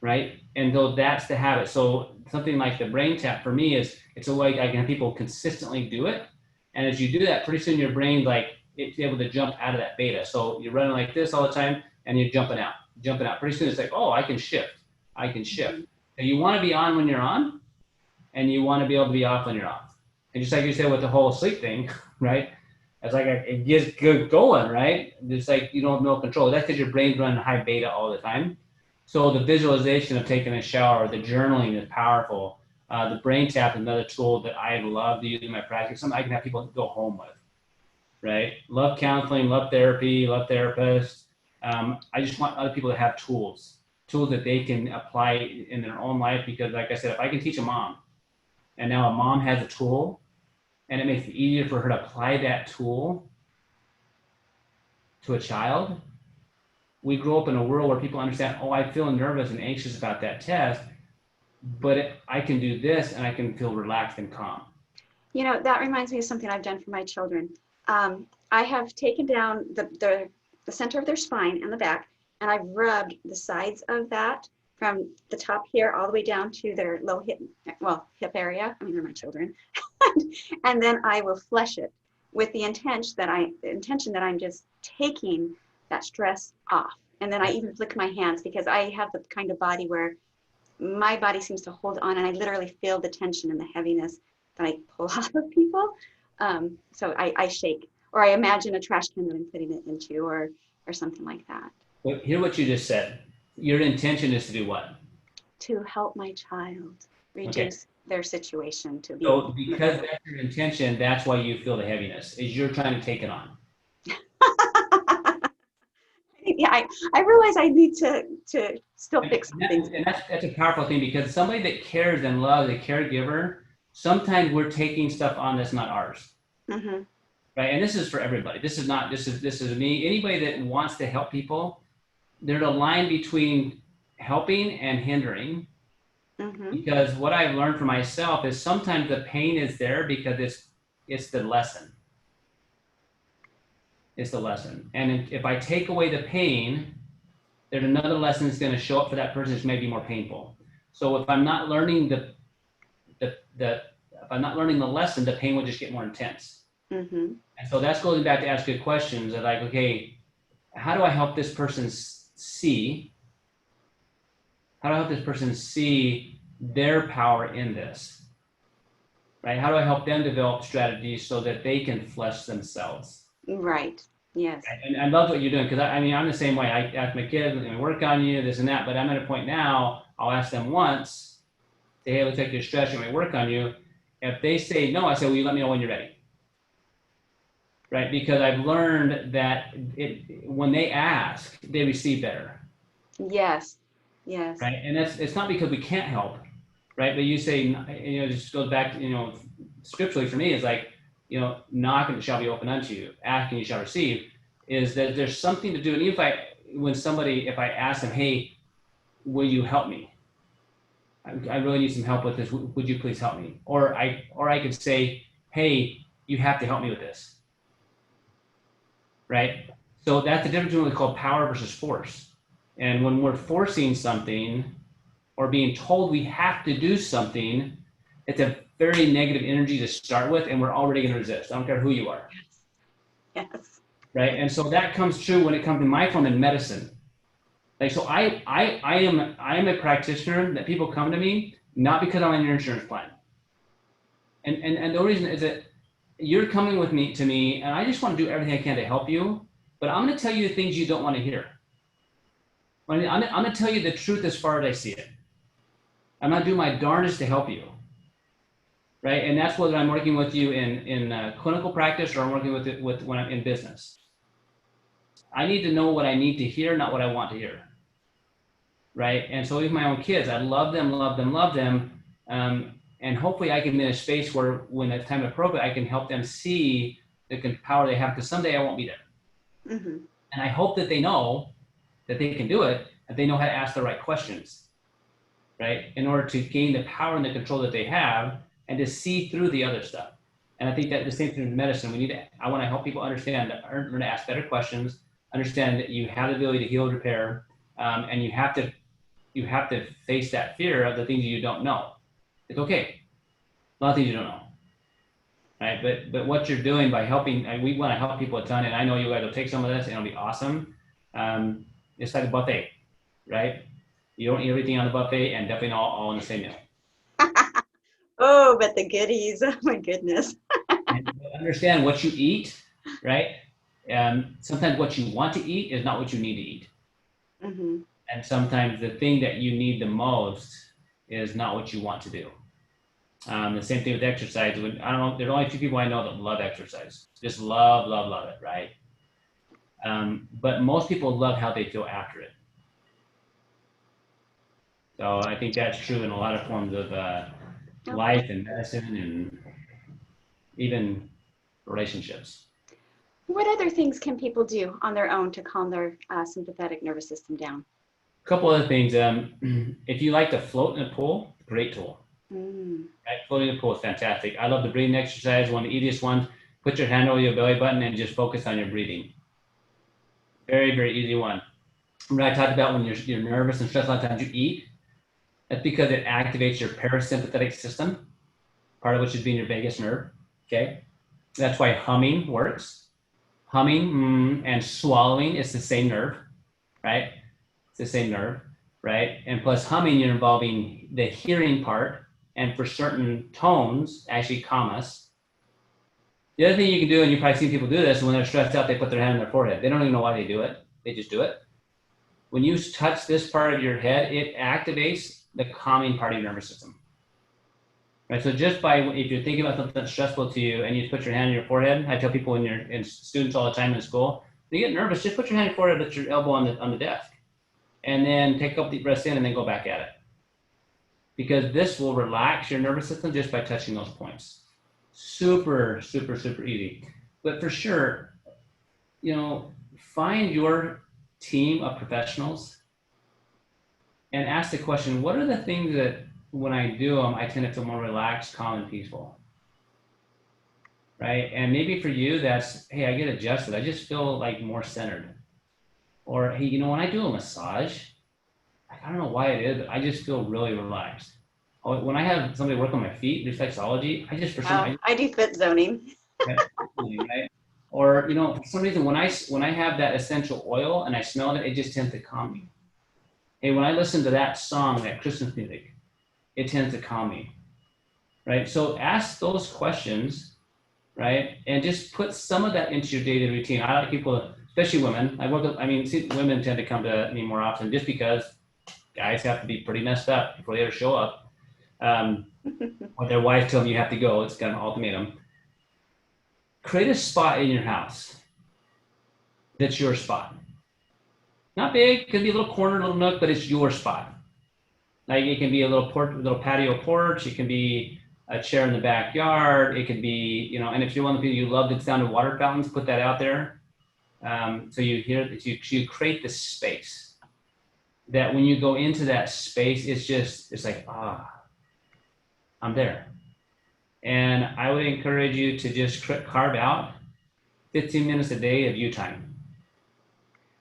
right? And though that's the habit. So something like the Brain Tap for me it's a way I can have people consistently do it. And as you do that, pretty soon your brain, like, it's able to jump out of that beta. So you're running like this all the time and you're jumping out. Pretty soon it's like, oh, I can shift. And you want to be on when you're on, and you want to be able to be off when you're off. And just like you said with the whole sleep thing, right? It's like it gets good going, right? It's like you don't have no control. That's because your brain's running high beta all the time. So the visualization of taking a shower, the journaling is powerful. The Brain Tap is another tool that I love to use in my practice. Something I can have people go home with, right? Love counseling, love therapy, love therapists. I just want other people to have tools that they can apply in their own life, because like I said, if I can teach a mom, and now a mom has a tool, and it makes it easier for her to apply that tool to a child, we grow up in a world where people understand, oh, I feel nervous and anxious about that test, but I can do this and I can feel relaxed and calm. You know, that reminds me of something I've done for my children. I have taken down the center of their spine and the back, and I've rubbed the sides of that from the top here all the way down to their low hip area. I mean, they're my children. And then I will flush it with the intention that I'm just taking that stress off. And then I even flick my hands, because I have the kind of body where my body seems to hold on, and I literally feel the tension and the heaviness that I pull off of people. So I shake, or I imagine a trash can that I'm putting it into, or something like that. Well, hear what you just said. Your intention is to do what? To help my child reduce their situation to be. So because that's your intention, that's why you feel the heaviness, is you're trying to take it on. Yeah, I realize I need to still fix some things. And that's a powerful thing, because somebody that cares and loves, a caregiver, sometimes we're taking stuff on that's not ours. Mm-hmm. Right. And this is for everybody. This is me. Anybody that wants to help people, there's a line between helping and hindering. Mm-hmm. Because what I've learned for myself is sometimes the pain is there because it's the lesson. It's the lesson. And if I take away the pain, there's another lesson that's going to show up for that person that's maybe more painful. So if I'm not learning if I'm not learning the lesson, the pain will just get more intense. Mm-hmm. And so that's going back to ask good questions of like, okay, how do I help this person see? How do I help this person see their power in this? Right? How do I help them develop strategies so that they can flesh themselves? Right. Yes. And I love what you're doing, because I mean, I'm the same way. I ask my kids, I'm going to work on you, this and that, but I'm at a point now, I'll ask them once, say, hey, let's take your stretch and we work on you. If they say no, I say, well, you let me know when you're ready. Right? Because I've learned that when they ask, they receive better. Yes. Yes. Right? And it's not because we can't help, right? But you say, it just goes back to, scripturally for me, is like, knock and it shall be opened unto you, ask and you shall receive, is that there's something to do. And if I ask them, hey, will you help me? I really need some help with this. Would you please help me? Or I could say, hey, you have to help me with this. Right? So that's the difference between what's called power versus force. And when we're forcing something or being told we have to do something, it's a very negative energy to start with, and we're already going to resist. I don't care who you are. Yes. Right? And so that comes true when it comes to my form in medicine. Like, so I am a practitioner that people come to me not because I'm on your insurance plan. And the reason is that you're coming to me, and I just want to do everything I can to help you, but I'm going to tell you the things you don't want to hear. I'm going to tell you the truth as far as I see it. I'm going to do my darndest to help you. Right? And that's whether I'm working with you in clinical practice or I'm working with when I'm in business. I need to know what I need to hear, not what I want to hear. Right? And so with my own kids, I love them, love them, love them. And hopefully I can be in a space where when it's time appropriate, I can help them see the power they have, because someday I won't be there. Mm-hmm. And I hope that they know that they can do it, and they know how to ask the right questions, right? In order to gain the power and the control that they have and to see through the other stuff. And I think that the same thing in medicine, I want to help people understand that, learn to ask better questions, understand that you have the ability to heal and repair, and you have to face that fear of the things you don't know. It's okay. A lot of things you don't know. Right? But what you're doing by helping, we want to help people a ton, and I know you guys will take some of this and it'll be awesome. It's like a buffet, right? You don't eat everything on the buffet, and definitely not all in the same meal. Oh, but the goodies, oh my goodness. And understand what you eat, right? Sometimes what you want to eat is not what you need to eat. Mm-hmm. And sometimes the thing that you need the most is not what you want to do. The same thing with exercise. I don't know, there's only a few people I know that love exercise. Just love it, right? But most people love how they feel after it. So I think that's true in a lot of forms of life and medicine and even relationships. What other things can people do on their own to calm their sympathetic nervous system down? A couple other things. If you like to float in a pool, great tool. Mm. Right? Floating in a pool is fantastic. I love the breathing exercise, one of the easiest ones. Put your hand over your belly button and just focus on your breathing. Very, very easy one. When I talked about when you're nervous and stressed, a lot of times you eat. That's because it activates your parasympathetic system, part of which is being your vagus nerve. Okay, that's why humming works. Humming and swallowing is the same nerve, right? It's the same nerve, right? And plus humming, you're involving the hearing part, and for certain tones, actually calm us. The other thing you can do, and you've probably seen people do this, when they're stressed out, they put their hand on their forehead. They don't even know why they do it. They just do it. When you touch this part of your head, it activates the calming part of your nervous system. Right? So just by, if you're thinking about something that's stressful to you and you put your hand on your forehead, I tell people and students all the time in school, When you get nervous, just put your hand forward, put your elbow on the desk, and then take a couple deep breaths in, and then go back at it. Because this will relax your nervous system just by touching those points. Super, super, super easy. But for sure, find your team of professionals and ask the question, what are the things that when I do them, I tend to feel more relaxed, calm, and peaceful? Right? And maybe for you, that's, hey, I get adjusted. I just feel like more centered. Or, hey, when I do a massage, I don't know why it is, but I just feel really relaxed. When I have somebody work on my feet, reflexology, I just, for some reason, I do foot zoning. right? Or, for some reason, when I have that essential oil and I smell it, it just tends to calm me. Hey, when I listen to that song, that Christmas music, it tends to calm me, right? So ask those questions, right? And just put some of that into your daily routine. I like people, especially women. Women tend to come to me more often just because guys have to be pretty messed up before they ever show up. Or their wife tells them you have to go. It's kind of an ultimatum. Create a spot in your house that's your spot. Not big, could be a little corner, a little nook, but it's your spot. Like it can be a little patio porch. It can be a chair in the backyard. It could be, and if you're one of the people you love the sound of water fountains, put that out there. So you create this space that when you go into that space, it's like, I'm there. And I would encourage you to just carve out 15 minutes a day of you time.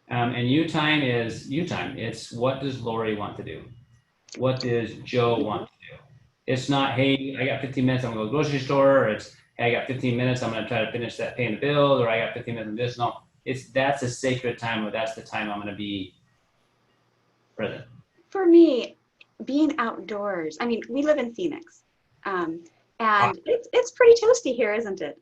And you time is you time. It's what does Lori want to do? What does Joe want to do? It's not, hey, I got 15 minutes, I'm gonna go to the grocery store, or it's, hey, I got 15 minutes, I'm gonna try to finish that paying the bill, or I got 15 minutes of this. No, that's a sacred time, or that's the time I'm gonna be present. For me, being outdoors, we live in Phoenix, and it's pretty toasty here, isn't it?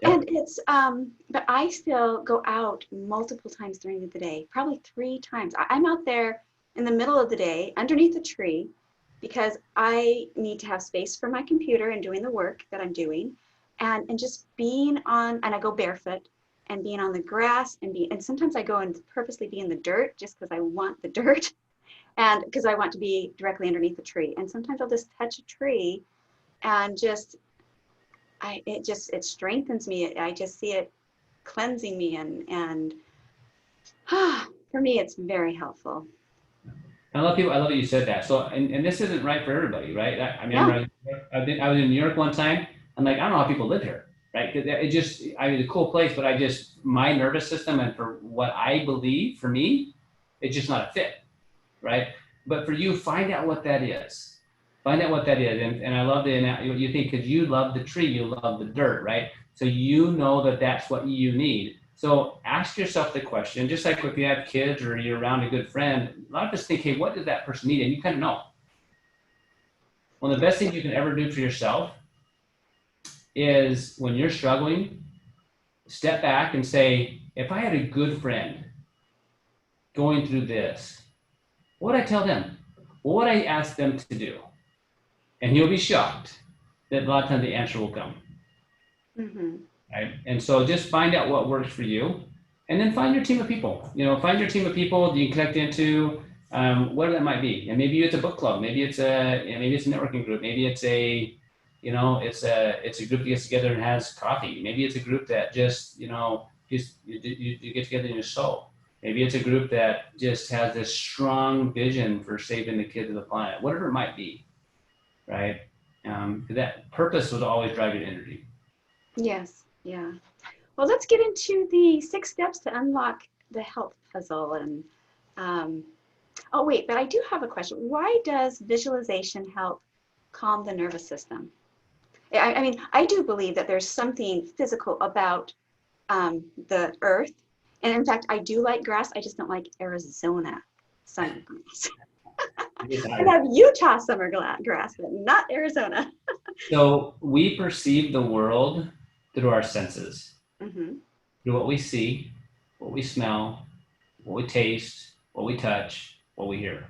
Yep. And it's, but I still go out multiple times during the day, probably 3 times. I'm out there in the middle of the day underneath a tree because I need to have space for my computer and doing the work that I'm doing, and just being on, and I go barefoot and being on the grass and sometimes I go and purposely be in the dirt just because I want the dirt and because I want to be directly underneath the tree. And sometimes I'll just touch a tree and it strengthens me. I just see it cleansing me and for me, it's very helpful. I love that you said that. So, and this isn't right for everybody, right? I was in New York one time. I'm like, I don't know how people live here, right? It's a cool place, but my nervous system and for what I believe, for me, it's just not a fit, right? But for you, find out what that is. Find out what that is. And I love what you think, because you love the tree, you love the dirt, right? So you know that that's what you need. So ask yourself the question, just like if you have kids or you're around a good friend, a lot of us think, hey, what does that person need? And you kind of know. One of the best things you can ever do for yourself is when you're struggling, step back and say, if I had a good friend going through this, what would I tell them? What would I ask them to do? And you'll be shocked that a lot of times the answer will come. Mm-hmm. Right? And so just find out what works for you, and then find your team of people. Find your team of people that you can connect into, whatever that might be. And maybe it's a book club, maybe it's a networking group, maybe it's a group that gets together and has coffee. Maybe it's a group that just you get together in your soul. Maybe it's a group that just has this strong vision for saving the kids of the planet. Whatever it might be, right? That purpose would always drive your energy. Yes. Yeah. Well, let's get into the 6 steps to unlock the health puzzle. And oh wait, but I do have a question. Why does visualization help calm the nervous system? I do believe that there's something physical about the earth. And in fact, I do like grass. I just don't like Arizona summer grass. I have Utah summer grass, but not Arizona. So we perceive the world through our senses, Mm-hmm. through what we see, what we smell, what we taste, what we touch, what we hear.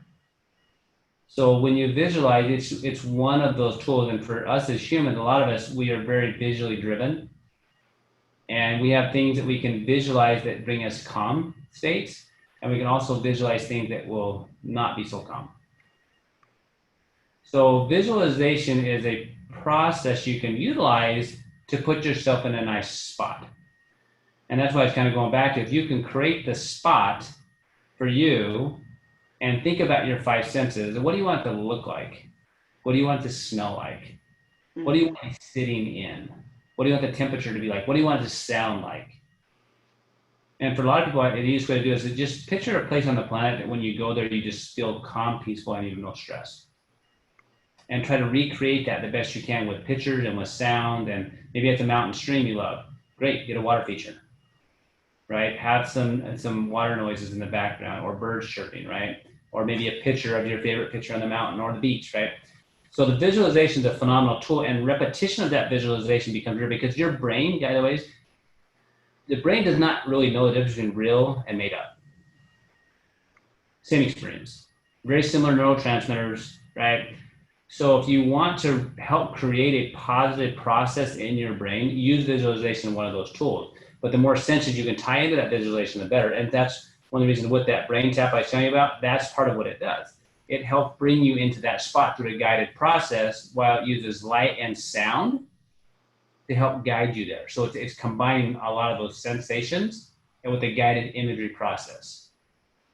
So when you visualize, it's one of those tools. And for us as humans, a lot of us, we are very visually driven. And we have things that we can visualize that bring us calm states. And we can also visualize things that will not be so calm. So visualization is a process you can utilize to put yourself in a nice spot. And that's why it's kind of going back to, if you can create the spot for you and think about your five senses, what do you want it to look like? What do you want it to smell like? What do you want it sitting in? What do you want the temperature to be like? What do you want it to sound like? And for a lot of people, the easiest way to do it is to just picture a place on the planet that when you go there, you just feel calm, peaceful, and you have no stress. And try to recreate that the best you can with pictures and with sound. And maybe it's a mountain stream you love. Great, get a water feature, right? Have some water noises in the background, or birds chirping, right? Or maybe a picture of your favorite picture on the mountain or the beach, right? So the visualization is a phenomenal tool, and repetition of that visualization becomes real, because your brain, by the way, the brain does not really know the difference between real and made up. Same experience. Very similar neurotransmitters, right? So if you want to help create a positive process in your brain, use visualization, one of those tools. But the more senses you can tie into that visualization, the better. And that's one of the reasons with that brain tap I was telling you about, that's part of what it does. It helps bring you into that spot through a guided process, while it uses light and sound to help guide you there. So it's combining a lot of those sensations and with a guided imagery process.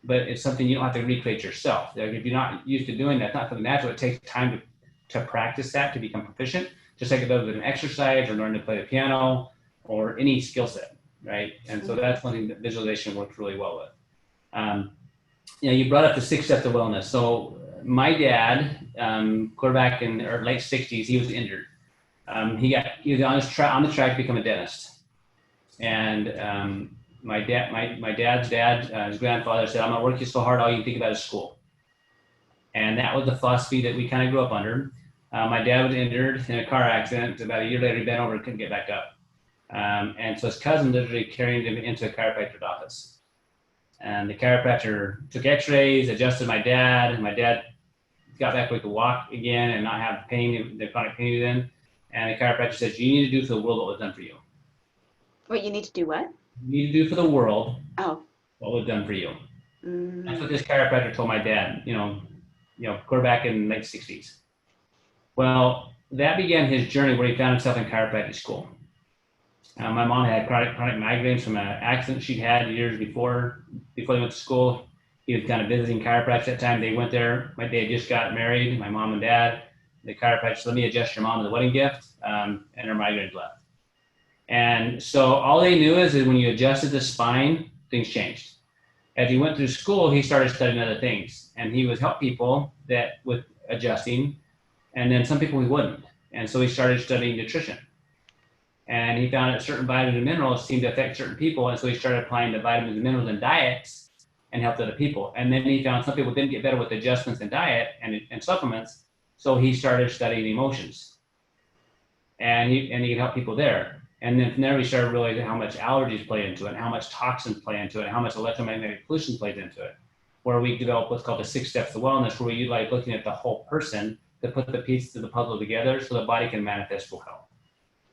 But it's something you don't have to recreate yourself. Like, if you're not used to doing that, it's not something natural. It takes time to practice that, to become proficient, just like it does with an exercise or learning to play the piano or any skill set, right? And so that's one thing that visualization works really well with. You brought up the 6 steps of wellness. So my dad, quarterback in the late 60s, he was injured. He was on the track to become a dentist. And my dad's dad, his grandfather, said, "I'm gonna work you so hard, all you can think about is school." And that was the philosophy that we kind of grew up under. My dad was injured in a car accident. About a year later, he bent over and couldn't get back up. And so his cousin literally carried him into a chiropractor's office. And the chiropractor took x-rays, adjusted my dad, and my dad got back, we could walk again and not have pain, the chronic pain he was in. And the chiropractor says, "You need to do for the world what was done for you." What, you need to do what? You need to do for the world Oh. what was done for you. That's what this chiropractor told my dad, quarterback in the late 60s. Well, that began his journey where he found himself in chiropractic school. My mom had chronic migraines from an accident she'd had years before they went to school. He was kind of visiting chiropractors at that time. They went there. They had just got married, my mom and dad. The chiropractor said, "Let me adjust your mom as a wedding gift," and her migraines left. And so all they knew is that when you adjusted the spine, things changed. As he went through school, he started studying other things, and he would help people that with adjusting, and then some people he wouldn't. And so he started studying nutrition. And he found that certain vitamins and minerals seemed to affect certain people, and so he started applying the vitamins and minerals in diets and helped other people. And then he found some people didn't get better with adjustments in diet and supplements, so he started studying emotions. And he could help people there. And then from there, we started realizing how much allergies play into it, and how much toxins play into it, and how much electromagnetic pollution plays into it. Where we developed what's called the 6 steps to wellness, where we utilize looking at the whole person to put the pieces of the puzzle together so the body can manifest full health.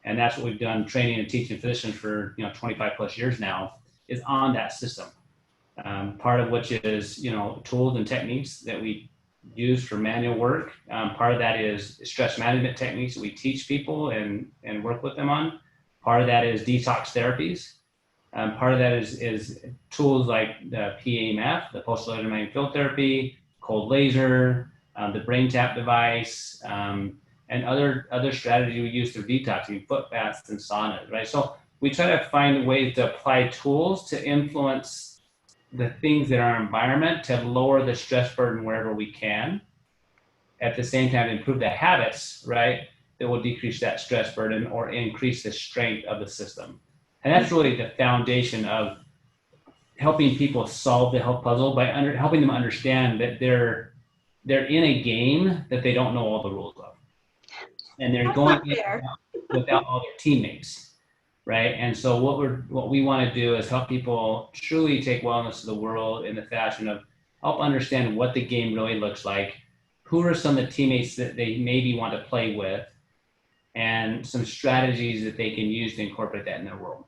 And that's what we've done training and teaching physicians for 25 plus years now, is on that system. Part of which is tools and techniques that we use for manual work. Part of that is stress management techniques that we teach people and work with them on. Part of that is detox therapies. Part of that is tools like the PEMF, the pulsed electromagnetic field therapy, cold laser, the brain tap device, and other strategies we use through detoxing, foot baths and saunas, right? So we try to find ways to apply tools to influence the things in our environment to lower the stress burden wherever we can. At the same time, improve the habits, right, that will decrease that stress burden or increase the strength of the system. And that's really the foundation of helping people solve the health puzzle, by helping them understand that they're in a game that they don't know all the rules of. And they're going without all their teammates, right? And so what we want to do is help people truly take wellness to the world in the fashion of help understand what the game really looks like, who are some of the teammates that they maybe want to play with, and some strategies that they can use to incorporate that in their world.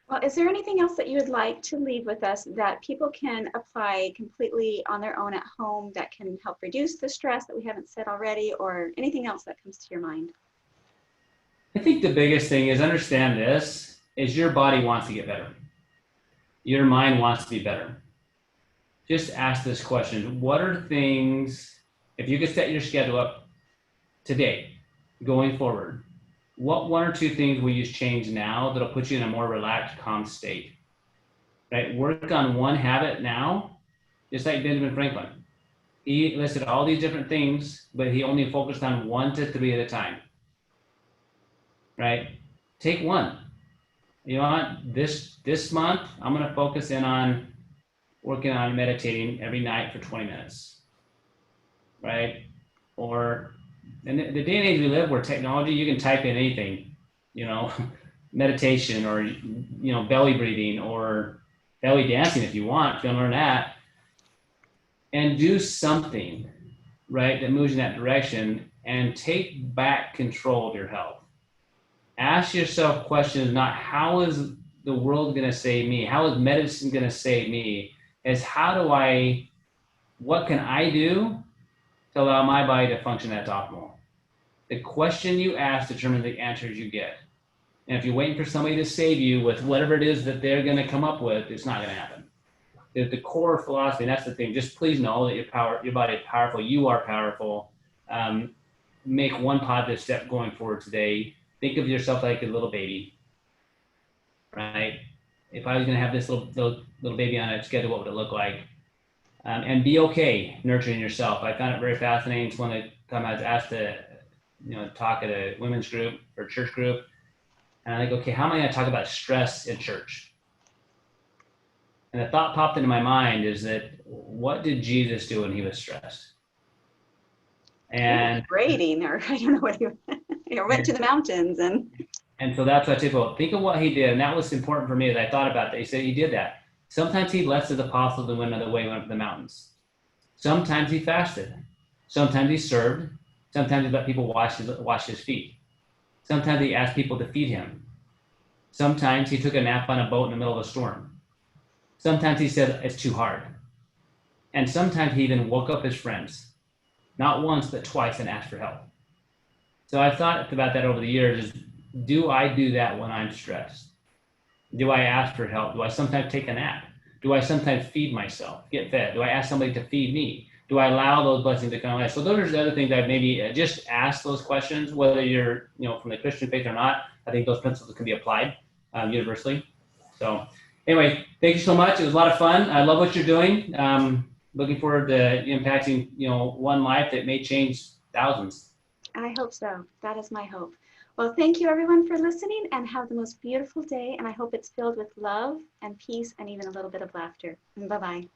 Well, is there anything else that you would like to leave with us that people can apply completely on their own at home that can help reduce the stress that we haven't said already, or anything else that comes to your mind? I think the biggest thing is understand this is your body wants to get better. Your mind wants to be better. Just ask this question. What are things, if you could set your schedule up today, going forward, what one or two things will you change now that'll put you in a more relaxed, calm state? Right? Work on one habit now, just like Benjamin Franklin. He listed all these different things, but he only focused on 1 to 3 at a time. Right? Take one. You know what? This month, I'm going to focus in on working on meditating every night for 20 minutes. Right? Or in the day and age we live where technology, you can type in anything, you know, meditation or, you know, belly breathing or belly dancing if you want, if you want to learn that, and do something, right, that moves in that direction and take back control of your health. Ask yourself questions, not how is the world going to save me? How is medicine going to save me? Is what can I do to allow my body to function at its optimal? The question you ask determines the answers you get. And if you're waiting for somebody to save you with whatever it is that they're going to come up with, it's not going to happen. The core philosophy, and that's the thing, just please know that your body is powerful. You are powerful. Make one positive step going forward today. Think of yourself like a little baby, right? If I was going to have this little baby on a schedule, what would it look like? And be okay nurturing yourself. I found it very fascinating. It's one time I was asked to, talk at a women's group or church group, and I think, okay, how am I going to talk about stress in church? And the thought popped into my mind is that what did Jesus do when he was stressed? And Grading, or I don't know what he went to the mountains and so that's what I say, think of what he did, and that was important for me as I thought about that. He said he did that. Sometimes he left his apostles and went another way, went up the mountains. Sometimes he fasted. Sometimes he served. Sometimes he let people wash his feet. Sometimes he asked people to feed him. Sometimes he took a nap on a boat in the middle of a storm. Sometimes he said it's too hard. And sometimes he even woke up his friends, not once, but twice, and asked for help. So I've thought about that over the years is, do I do that when I'm stressed? Do I ask for help? Do I sometimes take a nap? Do I sometimes feed myself, get fed? Do I ask somebody to feed me? Do I allow those blessings to come? So those are the other things I've maybe just asked those questions, whether you're, from the Christian faith or not. I think those principles can be applied universally. So anyway, thank you so much. It was a lot of fun. I love what you're doing. Looking forward to impacting, one life that may change thousands. I hope so. That is my hope. Well, thank you everyone for listening, and have the most beautiful day. And I hope it's filled with love and peace and even a little bit of laughter. Bye-bye.